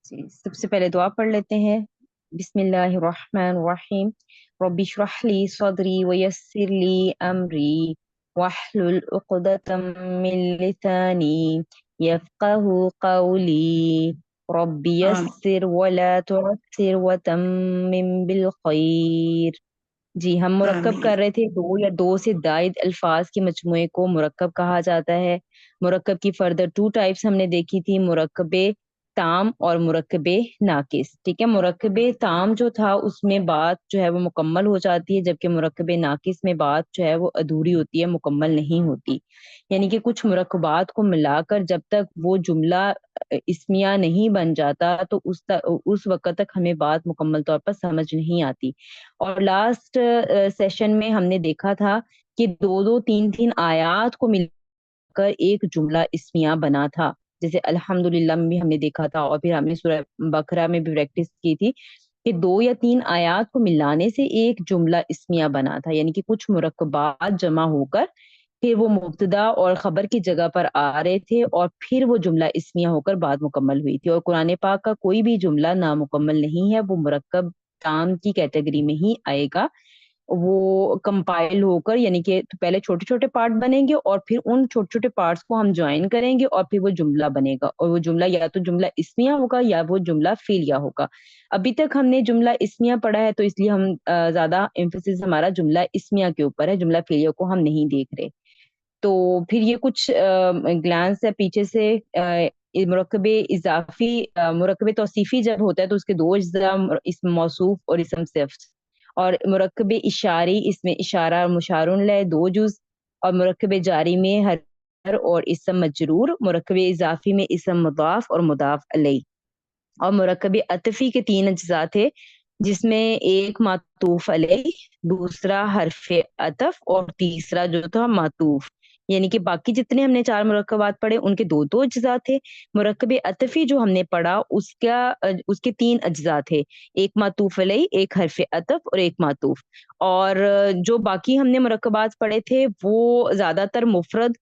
جی سب سے پہلے دعا پڑھ لیتے ہیں۔ بسم اللہ الرحمن الرحیم۔ رب اشرح لی صدری ویسر لی امری واحلل عقدۃ من لسانی یفقهوا قولی رب آمین یسر ولا تعسر وتمم بالخیر۔ جی ہم مرکب آمین کر رہے تھے، دو یا دو سے زائد الفاظ کے مجموعے کو مرکب کہا جاتا ہے۔ مرکب کی فردر ٹو ٹائپس ہم نے دیکھی تھی، مرکب تام اور مرکب ناقص۔ ٹھیک ہے، مرکب تام جو تھا اس میں بات جو ہے وہ مکمل ہو جاتی ہے، جبکہ مرکب ناقص میں بات جو ہے وہ ادھوری ہوتی ہے، مکمل نہیں ہوتی۔ یعنی کہ کچھ مرکبات کو ملا کر جب تک وہ جملہ اسمیہ نہیں بن جاتا تو اس وقت تک ہمیں بات مکمل طور پر سمجھ نہیں آتی۔ اور لاسٹ سیشن میں ہم نے دیکھا تھا کہ دو دو تین تین آیات کو مل کر ایک جملہ اسمیہ بنا تھا، جیسے الحمدللہ میں بھی ہم نے دیکھا تھا، اور پھر ہم نے سورہ بقرہ میں بھی پریکٹس کی تھی کہ دو یا تین آیات کو ملانے سے ایک جملہ اسمیہ بنا تھا، یعنی کہ کچھ مرکبات جمع ہو کر پھر وہ مبتدا اور خبر کی جگہ پر آ رہے تھے، اور پھر وہ جملہ اسمیہ ہو کر بات مکمل ہوئی تھی۔ اور قرآن پاک کا کوئی بھی جملہ نامکمل نہیں ہے، وہ مرکب تام کی کیٹیگری میں ہی آئے گا۔ وہ کمپائل ہو کر، یعنی کہ پہلے چھوٹے چھوٹے پارٹ بنیں گے اور پھر ان چھوٹے چھوٹے پارٹس کو ہم جوائن کریں گے اور پھر وہ جملہ بنے گا، اور وہ جملہ یا تو جملہ اسمیہ ہوگا یا وہ جملہ فعلیہ ہوگا۔ ابھی تک ہم نے جملہ اسمیہ پڑھا ہے تو اس لیے ہم زیادہ ایمفیسس ہمارا جملہ اسمیہ کے اوپر ہے، جملہ فعلیہ کو ہم نہیں دیکھ رہے۔ تو پھر یہ کچھ گلانس ہے پیچھے سے۔ مرکب اضافی مرکب توصیفی جب ہوتا ہے تو اس کے دو اجزاء، اسم موصوف اور اسم صفت۔ اور مرکب اشاری، اس میں اشارہ اور مشار الیہ دو جز، اور مرکب جاری میں ہر اور اسم مجرور، مرکب اضافی میں اسم مضاف اور مضاف الیہ۔ اور مرکب عطفی کے تین اجزاء تھے، جس میں ایک معطوف علیہ، دوسرا حرف عطف، اور تیسرا جو تھا معطوف۔ یعنی کہ باقی جتنے ہم نے چار مرکبات پڑھے ان کے دو دو اجزاء تھے۔ مرکب عطفی جو ہم نے پڑھا اس کے تین اجزاء تھے، ایک معطوف علیہ، ایک حرف عطف اور ایک معطوف۔ اور جو باقی ہم نے مرکبات پڑھے تھے وہ زیادہ تر مفرد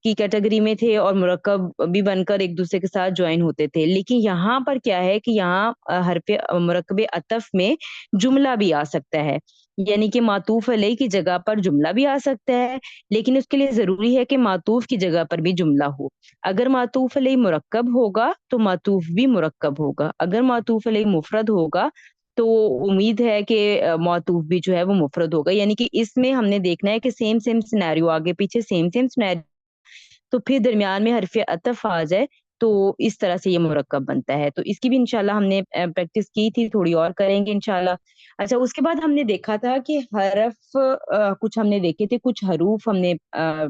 کی کیٹیگری میں تھے اور مرکب بھی بن کر ایک دوسرے کے ساتھ جوائن ہوتے تھے۔ لیکن یہاں پر کیا ہے کہ یہاں حرف مرکب عطف میں جملہ بھی آ سکتا ہے، یعنی کہ معطوف علیہ کی جگہ پر جملہ بھی آ سکتا ہے، لیکن اس کے لیے ضروری ہے کہ معطوف کی جگہ پر بھی جملہ ہو۔ اگر معطوف علیہ مرکب ہوگا تو معطوف بھی مرکب ہوگا، اگر معطوف علیہ مفرد ہوگا تو امید ہے کہ معطوف بھی جو ہے وہ مفرد ہوگا۔ یعنی کہ اس میں ہم نے دیکھنا ہے کہ سیم سیم سینیریو، آگے پیچھے سیم سیم سینیریو، تو پھر درمیان میں حرف عطف آ جائے تو اس طرح سے یہ مرکب بنتا ہے۔ تو اس کی بھی انشاءاللہ ہم نے پریکٹس کی تھی، تھوڑی اور کریں گے انشاءاللہ۔ اچھا، اس کے بعد ہم نے دیکھا تھا کہ حرف کچھ ہم نے دیکھے تھے، کچھ حروف ہم نے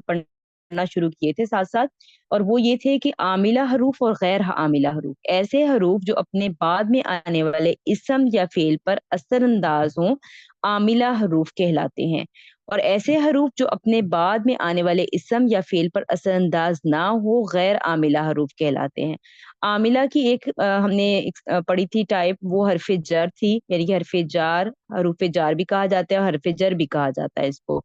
پڑھنا شروع کیے تھے ساتھ ساتھ، اور وہ یہ تھے کہ عاملہ حروف اور غیر عاملہ حروف، ایسے حروف جو اپنے بعد میں آنے والے اسم یا فعل پر اثر انداز ہوں، عاملہ حروف کہلاتے ہیں۔ اور ایسے حروف جو اپنے بعد میں آنے والے اسم یا فعل پر اثر انداز نہ ہو، غیر عاملہ حروف کہلاتے ہیں۔ عاملہ کی ایک ہم نے پڑھی تھی ٹائپ، وہ حرف جر تھی، یعنی کہ حرف جار، حروف جار بھی کہا جاتا ہے اور حرف جر بھی کہا جاتا ہے اس کو۔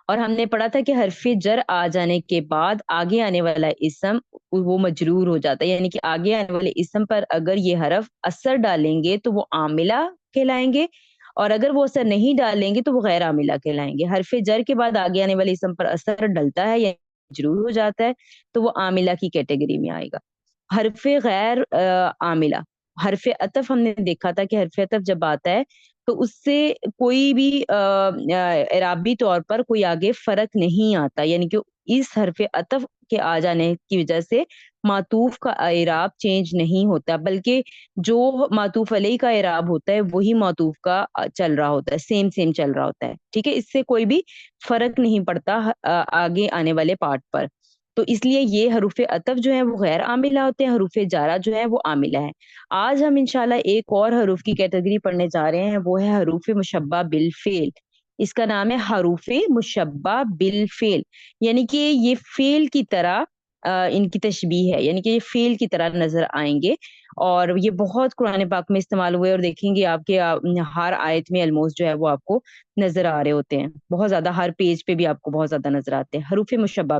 اور ہم نے پڑھا تھا کہ حرف جر آ جانے کے بعد آگے آنے والا اسم وہ مجرور ہو جاتا ہے، یعنی کہ آگے آنے والے اسم پر اگر یہ حرف اثر ڈالیں گے تو وہ عاملہ کہلائیں گے، اور اگر وہ اثر نہیں ڈالیں گے تو وہ غیر عاملہ کہلائیں گے۔ حرف جر کے بعد آگے آنے والے اسم پر اثر ڈلتا ہے یا مجرور ہو جاتا ہے تو وہ عاملہ کی کیٹیگری میں آئے گا۔ حرف غیر عاملہ، حرف عطف ہم نے دیکھا تھا کہ حرف عطف جب آتا ہے تو اس سے کوئی بھی اعرابی طور پر کوئی آگے فرق نہیں آتا، یعنی کہ اس حرف عطف کے آ جانے کی وجہ سے معطوف کا اعراب چینج نہیں ہوتا، بلکہ جو معطوف علیہ کا اعراب ہوتا ہے وہی معطوف کا چل رہا ہوتا ہے، سیم سیم چل رہا ہوتا ہے۔ ٹھیک ہے، اس سے کوئی بھی فرق نہیں پڑتا آگے آنے والے پارٹ پر۔ تو اس لیے یہ حروف عطف جو ہیں وہ غیر عاملہ ہوتے ہیں، حروف جارہ جو ہیں وہ عاملہ ہیں۔ آج ہم انشاءاللہ ایک اور حروف کی کیٹیگری پڑھنے جا رہے ہیں، وہ ہے حروف مشبہ بالفعل۔ اس کا نام ہے حروف مشبہ بالفعل، یعنی کہ یہ فعل کی طرح ان کی تشبیہ ہے، یعنی کہ یہ فعل کی طرح نظر آئیں گے، اور یہ بہت قرآن پاک میں استعمال ہوئے، اور دیکھیں گے آپ کے ہر آیت میں الموسٹ جو ہے وہ آپ کو نظر آ رہے ہوتے ہیں، بہت زیادہ ہر پیج پہ بھی آپ کو بہت زیادہ نظر آتے ہیں حروف مشبہ۔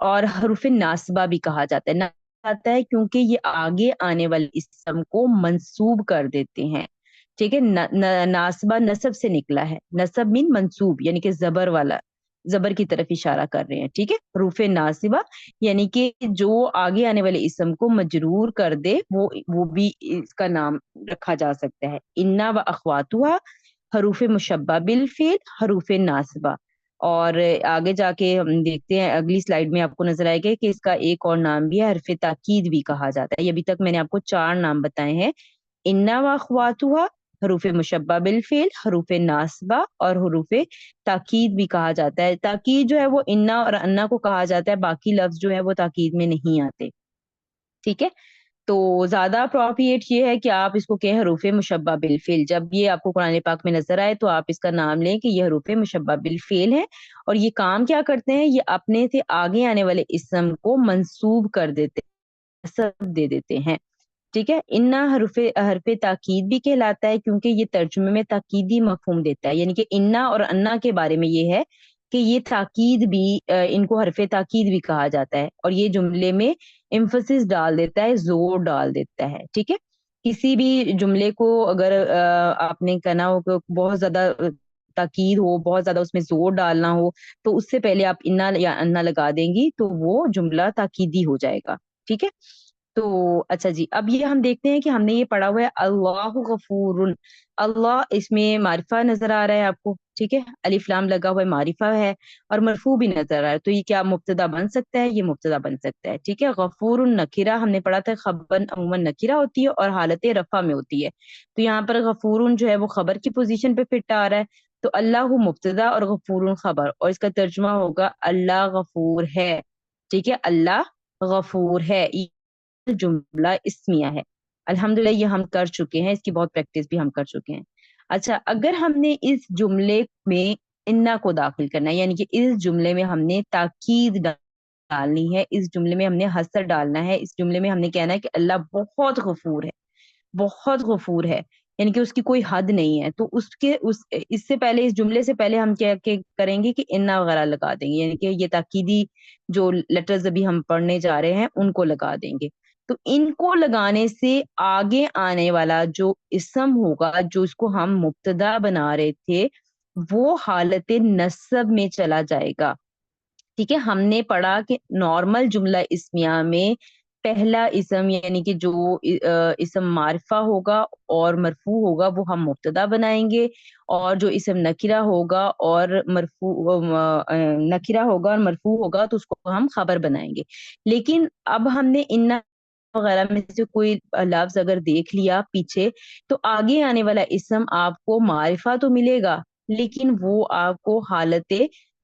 اور حروف ناصبہ بھی کہا جاتا ہے، آتا ہے کیونکہ یہ آگے آنے والے اسم کو منسوب کر دیتے ہیں، ٹھیک ہے۔ ناصبہ نسب سے نکلا ہے، نسب مین منسوب یعنی کہ زبر والا، زبر کی طرف اشارہ کر رہے ہیں، ٹھیک ہے۔ حروف ناصبہ یعنی کہ جو آگے آنے والے اسم کو مجرور کر دے وہ بھی اس کا نام رکھا جا سکتا ہے۔ انا و اخواتها حروف مشبہ بالفعل حروف ناصبہ۔ اور آگے جا کے ہم دیکھتے ہیں اگلی سلائیڈ میں آپ کو نظر آئے گا کہ اس کا ایک اور نام بھی ہے، حرف تاکید بھی کہا جاتا ہے۔ یہ ابھی تک میں نے آپ کو 4 نام بتائے ہیں، انا و اخواتها حروف مشبہ بالفعل حروف ناصبہ اور حروف تاکید بھی کہا جاتا ہے۔ تاکید جو ہے وہ انا اور انا کو کہا جاتا ہے، باقی لفظ جو ہے وہ تاکید میں نہیں آتے، ٹھیک ہے۔ تو زیادہ اپروپریٹ یہ ہے کہ آپ اس کو کہیں حروف مشبہ بالفعل، جب یہ آپ کو قرآن پاک میں نظر آئے تو آپ اس کا نام لیں کہ یہ حروف مشبہ بالفعل ہے، اور یہ کام کیا کرتے ہیں، یہ اپنے سے آگے آنے والے اسم کو منسوب کر دیتے ہیں، نسب دے دیتے ہیں، ٹھیک ہے۔ انا حرف تاکید بھی کہلاتا ہے کیونکہ یہ ترجمے میں تاکیدی مفہوم دیتا ہے، یعنی کہ انا اور انا کے بارے میں یہ ہے کہ یہ تاکید بھی، ان کو حرف تاکید بھی کہا جاتا ہے، اور یہ جملے میں ایمفسس ڈال دیتا ہے، زور ڈال دیتا ہے، ٹھیک ہے۔ کسی بھی جملے کو اگر آپ نے کہنا ہو کہ بہت زیادہ تاکید ہو، بہت زیادہ اس میں زور ڈالنا ہو، تو اس سے پہلے آپ انا یا انا لگا دیں گی تو وہ جملہ تاکیدی ہو جائے گا، ٹھیک ہے۔ تو اچھا جی، اب یہ ہم دیکھتے ہیں کہ ہم نے یہ پڑھا ہوا ہے اللہ غفور، اللہ اس میں معرفہ نظر آ رہا ہے آپ کو، ٹھیک ہے، الف لام لگا ہوا ہے، معرفہ ہے، اور مرفوع بھی نظر آ رہا ہے، تو یہ کیا مبتدا بن سکتا ہے؟ یہ مبتدا بن سکتا ہے، ٹھیک ہے۔ غفور نکرہ ہم نے پڑھا تھا، خبر عموماً نکرہ ہوتی ہے اور حالت رفع میں ہوتی ہے، تو یہاں پر غفور جو ہے وہ خبر کی پوزیشن پہ فٹ آ رہا ہے، تو اللہ مبتدا اور غفور خبر، اور اس کا ترجمہ ہوگا اللہ غفور ہے، ٹھیک ہے، اللہ غفور ہے، جملہ اسمیہ ہے۔ الحمدللہ یہ ہم کر چکے ہیں، اس کی بہت پریکٹس بھی ہم کر چکے ہیں۔ اچھا، اگر ہم نے اس جملے میں انا کو داخل کرنا ہے، یعنی کہ اس جملے میں ہم نے تاکید ڈالنی ہے، اس جملے میں ہم نے حسر ڈالنا ہے، اس جملے میں ہم نے کہنا ہے کہ اللہ بہت غفور ہے، بہت غفور ہے، یعنی کہ اس کی کوئی حد نہیں ہے، تو اس سے پہلے، اس جملے سے پہلے ہم کیا کریں گے کہ انا وغیرہ لگا دیں گے، یعنی کہ یہ تاکیدی جو لیٹرز ابھی ہم پڑھنے جا رہے ہیں ان کو لگا دیں گے۔ تو ان کو لگانے سے آگے آنے والا جو اسم ہوگا، جو اس کو ہم مبتدا بنا رہے تھے، وہ حالت نصب میں چلا جائے گا، ٹھیک ہے۔ ہم نے پڑھا کہ نارمل جملہ اسمیہ میں پہلا اسم یعنی کہ جو اسم معرفہ ہوگا اور مرفوع ہوگا وہ ہم مبتدا بنائیں گے، اور جو اسم نکرہ ہوگا اور نکرہ ہوگا اور مرفوع ہوگا تو اس کو ہم خبر بنائیں گے۔ لیکن اب ہم نے ان وغیرہ میں سے کوئی لفظ اگر دیکھ لیا پیچھے، تو آگے آنے والا اسم آپ کو معرفہ تو ملے گا، لیکن وہ آپ کو حالت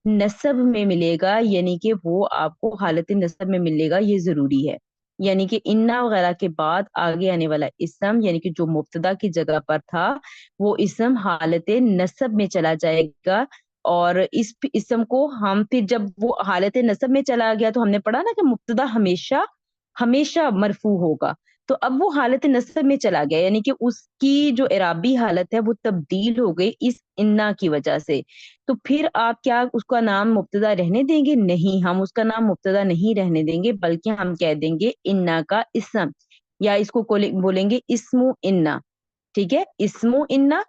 نسب میں ملے گا، یعنی کہ وہ آپ کو حالت نسب میں ملے گا، یہ ضروری ہے۔ یعنی کہ انا وغیرہ کے بعد آگے آنے والا اسم، یعنی کہ جو مبتدا کی جگہ پر تھا، وہ اسم حالت نسب میں چلا جائے گا، اور اس اسم کو ہم پھر جب وہ حالت نسب میں چلا گیا تو ہم نے پڑھا نا کہ مبتدا ہمیشہ ہمیشہ مرفوع ہوگا، تو اب وہ حالت نسب میں چلا گیا، یعنی کہ اس کی جو اعرابی حالت ہے وہ تبدیل ہو گئی اس انا کی وجہ سے، تو پھر آپ کیا اس کا نام مبتدا رہنے دیں گے؟ نہیں، ہم اس کا نام مبتدا نہیں رہنے دیں گے، بلکہ ہم کہہ دیں گے انا کا اسم، یا اس کو بولیں گے اسم انا، ٹھیک ہے، اسم انا،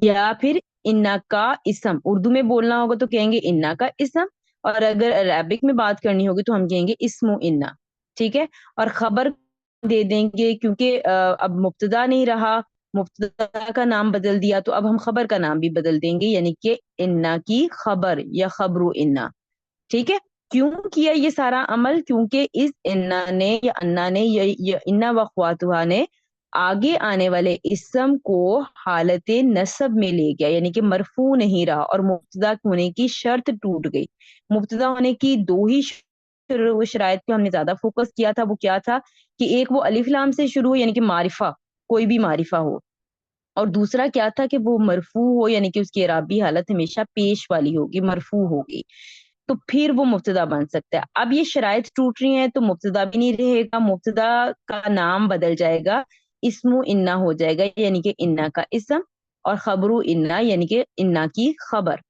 یا پھر انا کا اسم، اردو میں بولنا ہوگا تو کہیں گے انا کا اسم، اور اگر عربک میں بات کرنی ہوگی تو ہم کہیں گے اسم انا، ٹھیک ہے۔ اور خبر دے دیں گے کیونکہ اب مبتدا نہیں رہا، مبتدا کا نام بدل دیا، تو اب ہم خبر کا نام بھی بدل دیں گے، یعنی کہ انا کی خبر یا خبر انا، ٹھیک ہے۔ کیوں کیا یہ سارا عمل؟ کیونکہ اس انا نے یا انا نے یا انا وخواتها نے آگے آنے والے اسم کو حالت نصب میں لے گیا، یعنی کہ مرفوع نہیں رہا، اور مبتدا ہونے کی شرط ٹوٹ گئی۔ مبتدا ہونے کی دو ہی شرائط پہ ہم نے زیادہ فوکس کیا تھا، وہ کیا تھا کہ ایک وہ الف لام سے شروع ہو، یعنی کہ معرفہ، کوئی بھی معرفہ ہو، اور دوسرا کیا تھا کہ وہ مرفوع ہو، یعنی کہ اس کی اعرابی حالت ہمیشہ پیش والی ہوگی، مرفوع ہوگی، تو پھر وہ مبتدا بن سکتا ہے۔ اب یہ شرائط ٹوٹ رہی ہیں تو مبتدا بھی نہیں رہے گا، مبتدا کا نام بدل جائے گا، اسم انا ہو جائے گا، یعنی کہ انا کا اسم، اور خبر انا یعنی کہ انا کی خبر،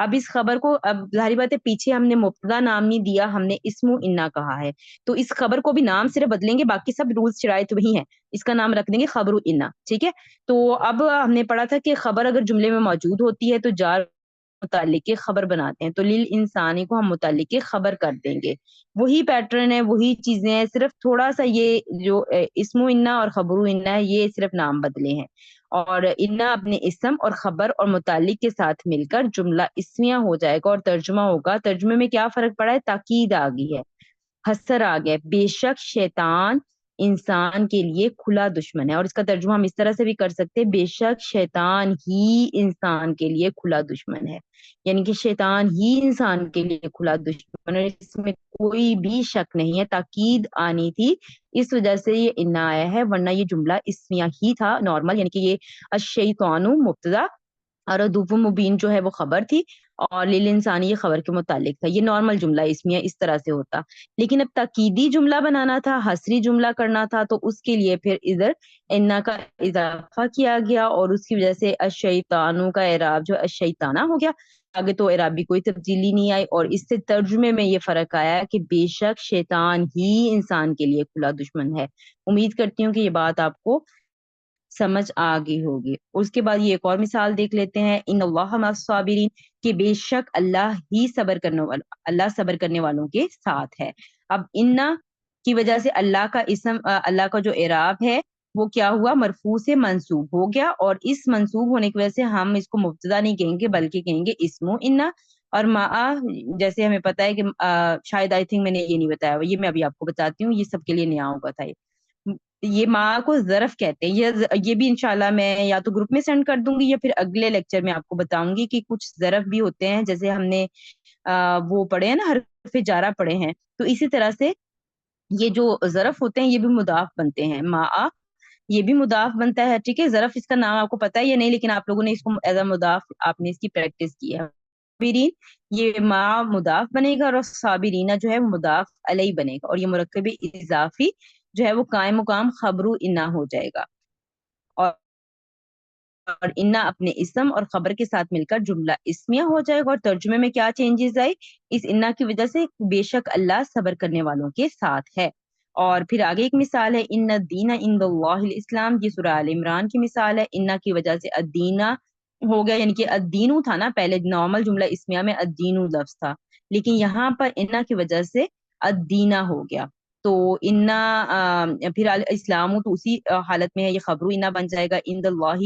اب اس خبر کو، اب ظاہری بات ہے پیچھے ہم نے مبتدا نام نہیں دیا، ہم نے اسم انا کہا ہے، تو اس خبر کو بھی نام صرف بدلیں گے، باقی سب رولز شرائط وہی ہیں، اس کا نام رکھ دیں گے خبر انا، ٹھیک ہے۔ تو اب ہم نے پڑھا تھا کہ خبر اگر جملے میں موجود ہوتی ہے تو جار متعلق کے خبر بناتے ہیں، تو لیل انسانی کو ہم متعلق کے خبر کر دیں گے، وہی پیٹرن ہے، وہی چیزیں ہیں، صرف تھوڑا سا یہ جو اسم انا اور خبر انا ہے یہ صرف نام بدلے ہیں، اور انا اپنے اسم اور خبر اور متعلق کے ساتھ مل کر جملہ اسمیہ ہو جائے گا اور ترجمہ ہوگا۔ ترجمے میں کیا فرق پڑا ہے؟ تاکید آ گئی ہے، حسر آ گیا، بے شک شیطان انسان کے لیے کھلا دشمن ہے، اور اس کا ترجمہ ہم اس طرح سے بھی کر سکتے ہیں، بے شک شیطان ہی انسان کے لیے کھلا دشمن ہے، یعنی کہ شیطان ہی انسان کے لیے کھلا دشمن ہے، اس میں کوئی بھی شک نہیں ہے، تاکید آنی تھی، اس وجہ سے یہ انا آیا ہے، ورنہ یہ جملہ اسمیہ ہی تھا نارمل، یعنی کہ یہ الشیطان مبتدا اور عدو مبین جو ہے وہ خبر تھی، اور لیل انسانی یہ خبر کے متعلق تھا، یہ نارمل جملہ اسمیہ اس طرح سے ہوتا، لیکن اب تاکیدی جملہ بنانا تھا، حسری جملہ کرنا تھا، تو اس کے لیے پھر ادھر انا کا اضافہ کیا گیا، اور اس کی وجہ سے الشیطانو کا اعراب جو الشیطانہ ہو گیا، آگے تو اعراب بھی کوئی تبدیلی نہیں آئی، اور اس سے ترجمے میں یہ فرق آیا کہ بے شک شیطان ہی انسان کے لیے کھلا دشمن ہے۔ امید کرتی ہوں کہ یہ بات آپ کو سمجھ آ گئی ہوگی۔ اس کے بعد یہ ایک اور مثال دیکھ لیتے ہیں، ان اللہ مع الصابرین، کہ بے شک اللہ ہی اللہ صبر کرنے والوں کے ساتھ ہے۔ اب انا کی وجہ سے اللہ کا اسم، اللہ کا جو اعراب ہے وہ کیا ہوا؟ مرفوع سے منصوب ہو گیا، اور اس منصوب ہونے کی وجہ سے ہم اس کو مبتدا نہیں کہیں گے بلکہ کہیں گے اسم انا، اور مع، جیسے ہمیں پتا ہے کہ شاید آئی تھنک میں نے یہ نہیں بتایا ہوا، یہ میں ابھی آپ کو بتاتی ہوں، یہ سب کے لیے نیا ہوگا تھا یہ ماں کو ظرف کہتے ہیں، یہ بھی انشاءاللہ میں یا تو گروپ میں سینڈ کر دوں گی یا پھر اگلے لیکچر میں آپ کو بتاؤں گی کہ کچھ ظرف بھی ہوتے ہیں، جیسے ہم نے وہ پڑھے ہیں نا، حرف جارہ پڑھے ہیں، تو اسی طرح سے یہ جو ظرف ہوتے ہیں یہ بھی مضاف بنتے ہیں، ماں یہ بھی مضاف بنتا ہے، ٹھیک ہے۔ ظرف اس کا نام آپ کو پتا ہے یا نہیں، لیکن آپ لوگوں نے اس کو ایز اے مضاف آپ نے اس کی پریکٹس کی ہے۔ صابرین یہ ماں مضاف بنے گا، اور صابرینہ جو ہے وہ مضاف علیہ بنے گا، اور یہ مرکب اضافی جو ہے وہ قائم مقام خبر انا ہو جائے گا، اور انا اپنے اسم اور خبر کے ساتھ مل کر جملہ اسمیہ ہو جائے گا، اور ترجمے میں کیا چینجز آئی؟ اس انا کی وجہ سے بے شک اللہ صبر کرنے والوں کے ساتھ ہے۔ اور پھر آگے ایک مثال ہے، ان الدین عند اللہ الاسلام، یہ سورہ آل عمران کی مثال ہے، انا کی وجہ سے الدینہ ہو گیا، یعنی کہ الدینو تھا نا پہلے، نارمل جملہ اسمیہ میں الدینو لفظ تھا، لیکن یہاں پر انا کی وجہ سے الدینہ ہو گیا، تو انا پھر اسلام تو اسی حالت میں ہے، یہ خبر انا بن جائے گا، عند اللہ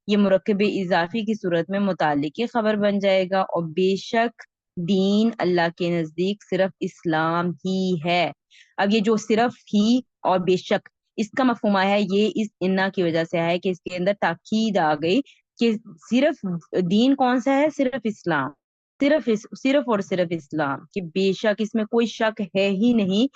یہ مرکب اضافی کی صورت میں متعلق خبر بن جائے گا، اور بے شک دین اللہ کے نزدیک صرف اسلام ہی ہے۔ اب یہ جو صرف ہی اور بے شک، اس کا مفہوم آیا ہے یہ اس انا کی وجہ سے ہے کہ اس کے اندر تاکید آ گئی کہ صرف دین کون سا ہے؟ صرف اسلام، صرف اور صرف اسلام، کہ بے شک اس میں کوئی شک ہے ہی نہیں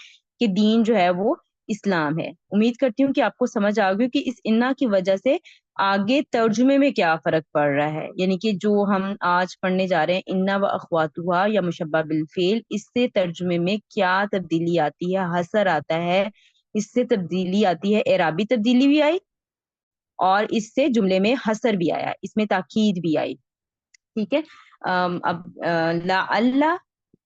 کہ دین جو ہے وہ اسلام ہے۔ امید کرتی ہوں کہ آپ کو سمجھ آ گئی کہ اس انا کی وجہ سے آگے ترجمے میں کیا فرق پڑ رہا ہے، یعنی کہ جو ہم آج پڑھنے جا رہے ہیں انا و اخواتها یا مشبہ بالفعل، اس سے ترجمے میں کیا تبدیلی آتی ہے؟ حسر آتا ہے، اس سے تبدیلی آتی ہے، اعرابی تبدیلی بھی آئی، اور اس سے جملے میں حسر بھی آیا، اس میں تاکید بھی آئی، ٹھیک ہے۔ اب لا اللہ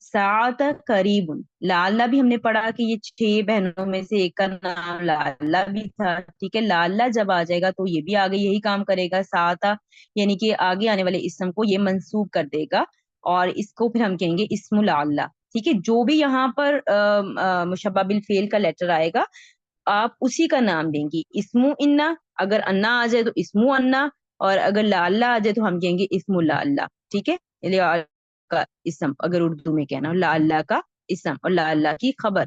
ساعت قریب، لاللہ بھی ہم نے پڑھا کہ یہ 6 بہنوں میں سے ایک کا نام لاللہ بھی تھا، ٹھیک ہے۔ لاللہ جب آ جائے گا تو یہ بھی آگے یہی کام کرے گا، ساعتہ یعنی کہ آگے آنے والے اسم کو یہ منسوب کر دے گا، اور اس کو پھر ہم کہیں گے اسم لاللہ، ٹھیک ہے۔ جو بھی یہاں پر مشبہ بالفعل کا لیٹر آئے گا آپ اسی کا نام دیں گی، اسم انا، اگر انا آ جائے تو اسم انا، اور اگر لاللہ آ جائے تو ہم کہیں گے اسم لاللہ، ٹھیک ہے۔ لا کا اسم اگر اردو میں کہنا، لا اللہ کا اسم اور لا اللہ کی خبر،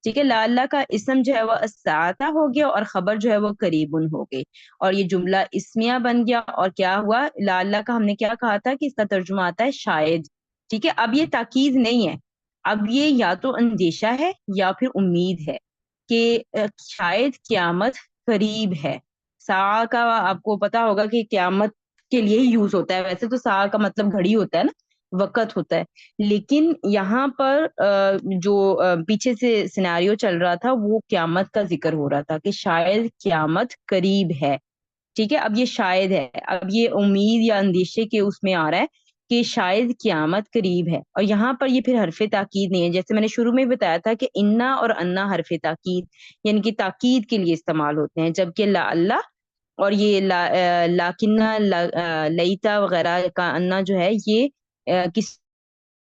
ٹھیک ہے۔ لا اللہ کا اسم جو ہے وہ الساعہ ہو گیا، اور خبر جو ہے وہ قریبن ہو گئی، اور یہ جملہ اسمیہ بن گیا، اور کیا ہوا؟ لا اللہ کا ہم نے کیا کہا تھا کہ اس کا ترجمہ آتا ہے شاید، ٹھیک ہے۔ اب یہ تاکید نہیں ہے، اب یہ یا تو اندیشہ ہے یا پھر امید ہے کہ شاید قیامت قریب ہے۔ سا کا آپ کو پتا ہوگا کہ قیامت کے لیے ہی یوز ہوتا ہے، ویسے تو سا کا مطلب گھڑی ہوتا ہے نا، وقت ہوتا ہے، لیکن یہاں پر جو پیچھے سے سیناریو چل رہا تھا وہ قیامت کا ذکر ہو رہا تھا کہ شاید قیامت قریب ہے، ٹھیک ہے۔ اب یہ شاید ہے، اب یہ امید یا اندیشے کے اس میں آ رہا ہے کہ شاید قیامت قریب ہے، اور یہاں پر یہ پھر حرف تاکید نہیں ہے، جیسے میں نے شروع میں بتایا تھا کہ انا اور انا حرف تاکید یعنی کہ تاکید کے لیے استعمال ہوتے ہیں، جبکہ لا اللہ اور یہ لاکنہ لیتا وغیرہ کا انا جو ہے یہ کس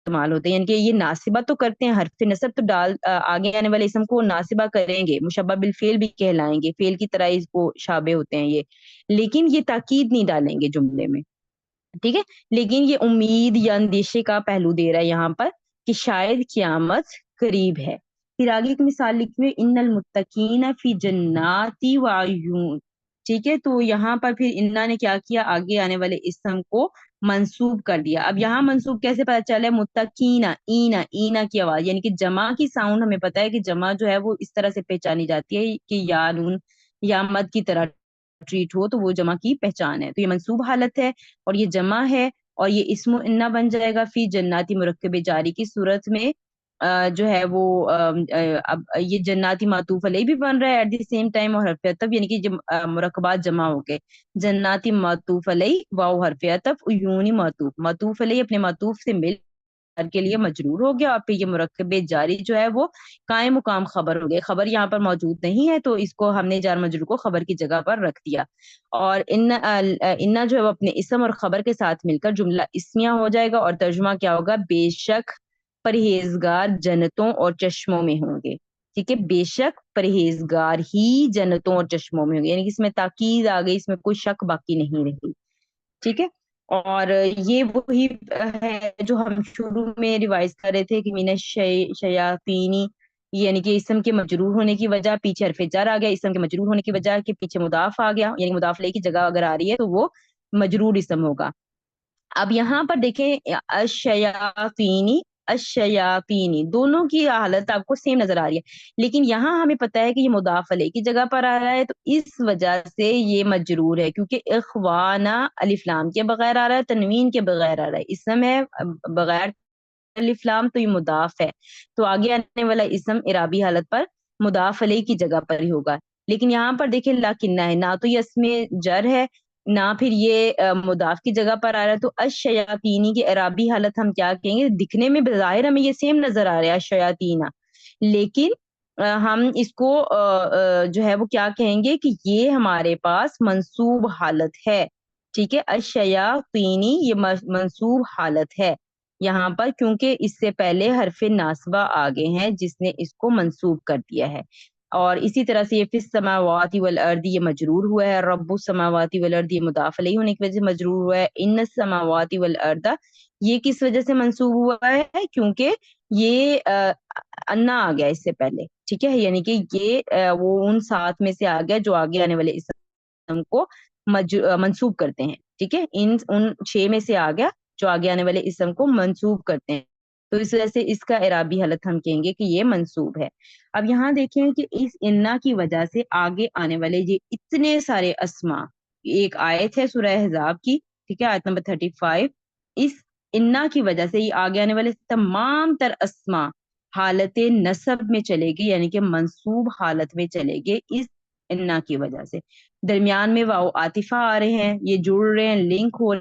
استعمال ہوتے ہیں، یعنی کہ یہ ناصبہ تو کرتے ہیں، حرف نصب تو آگے آنے والے اسم کو ناصبہ کریں گے، مشبہ بالفعل بھی کہلائیں گے، فعل کی طرح اس کو شابہ ہوتے ہیں یہ، لیکن یہ تاکید نہیں ڈالیں گے جملے میں، ٹھیک ہے۔ لیکن یہ امید یا اندیشے کا پہلو دے رہا ہے یہاں پر کہ شاید قیامت قریب ہے۔ پھر آگے ایک مثال لکھی ہوئی ان المتقین فی جناتی وعیون، ٹھیک ہے۔ تو یہاں پر پھر انہوں نے کیا کیا، آگے آنے والے اسم کو منسوب کر دیا۔ اب یہاں منسوب کیسے پتا چلا ہے، متقینا اینا اینا کی آواز، یعنی کہ جمع کی ساؤنڈ ہمیں پتا ہے کہ جمع جو ہے وہ اس طرح سے پہچانی جاتی ہے کہ یا نون یا مد کی طرح ٹریٹ ہو تو وہ جمع کی پہچان ہے، تو یہ منسوب حالت ہے اور یہ جمع ہے، اور یہ اسم انا بن جائے گا فی جناتی مرکب جاری کی صورت میں جو ہے وہ اب یہ جناتی معطوف علیہ بھی بن رہا ہے ایٹ دی سیم ٹائم، اور حرف عطف یعنی کہ جب مرکبات جمع ہو گئے، جناتی معطوف علیہ واو حرف عطف عیونی معطوف، معطوف علیہ اپنے معطوف سے مل کے لیے مجرور ہو گیا، اور پھر یہ مرکب جاری جو ہے وہ قائم مقام خبر ہو گئے، خبر یہاں پر موجود نہیں ہے تو اس کو ہم نے جار مجرور کو خبر کی جگہ پر رکھ دیا، اور ان جو ہے وہ اپنے اسم اور خبر کے ساتھ مل کر جملہ اسمیہ ہو جائے گا، اور ترجمہ کیا ہوگا، بے شک پرہیزگار جنتوں اور چشموں میں ہوں گے، ٹھیک ہے، بے شک پرہیزگار ہی جنتوں اور چشموں میں ہوں گے، یعنی کہ اس میں تاکید آ گئی، اس میں کوئی شک باقی نہیں رہی، ٹھیک ہے۔ اور یہ وہی ہے جو ہم شروع میں ریوائز کر رہے تھے کہ من الشیاطینی، یعنی کہ اسم کے مجرور ہونے کی وجہ پیچھے حرف جر آ گیا، اسم کے مجرور ہونے کی وجہ کہ پیچھے مضاف آ گیا، یعنی مضاف علیہ کی جگہ اگر آ رہی ہے تو وہ مجرور اسم ہوگا۔ اب یہاں پر دیکھیں الشیاطینی الشیاطینی دونوں کی حالت آپ کو سیم نظر آ رہی ہے، لیکن یہاں ہمیں پتا ہے کہ یہ مضاف علیہ کی جگہ پر آ رہا ہے تو اس وجہ سے یہ مجرور ہے، کیونکہ اخوانا الف لام کے بغیر آ رہا ہے، تنوین کے بغیر آ رہا ہے، اسم ہے بغیر الف لام تو یہ مضاف ہے، تو آگے آنے والا اسم اعرابی حالت پر مضاف علیہ کی جگہ پر ہی ہوگا، لیکن یہاں پر دیکھیں لاکنہ ہے، نہ تو یہ اسم جر ہے نہ پھر یہ مضاف کی جگہ پر آ رہا ہے، تو الشیاطینی کی اعرابی حالت ہم کیا کہیں گے، دکھنے میں بظاہر ہمیں یہ سیم نظر آ رہا ہے الشیاطین، لیکن ہم اس کو جو ہے وہ کیا کہیں گے کہ یہ ہمارے پاس منصوب حالت ہے، ٹھیک ہے، الشیاطینی یہ منصوب حالت ہے یہاں پر، کیونکہ اس سے پہلے حرف ناصبہ آگے ہیں جس نے اس کو منصوب کر دیا ہے، اور اسی طرح سے یہ فی السماوات والارض یہ مجرور ہوا ہے، رب السماوات والارض یہ مضاف علیہ ہونے کی وجہ سے مجرور ہوا ہے، ان السماوات والارض یہ کس وجہ سے منصوب ہوا ہے، کیونکہ یہ انا آ گیا اس سے پہلے، ٹھیک ہے، یعنی کہ یہ وہ ان سات میں سے آ گیا جو آگے آنے والے اسم کو منصوب کرتے ہیں، ٹھیک ہے، ان 6 میں سے آ گیا جو آگے آنے والے اسم کو منصوب کرتے ہیں، تو اس وجہ سے اس کا اعرابی حالت ہم کہیں گے کہ یہ منصوب ہے۔ اب یہاں دیکھیں کہ اس انا کی وجہ سے آگے آنے والے یہ اتنے سارے اسما، ایک آیت ہے سورہ احزاب کی، ٹھیک ہے، آیت نمبر 35، اس انا کی وجہ سے یہ آگے آنے والے تمام تر اسما حالت نصب میں چلے گی، یعنی کہ منصوب حالت میں چلے گے اس انا کی وجہ سے، درمیان میں واو عاطفہ آ رہے ہیں، یہ جڑ رہے ہیں، لنک ہو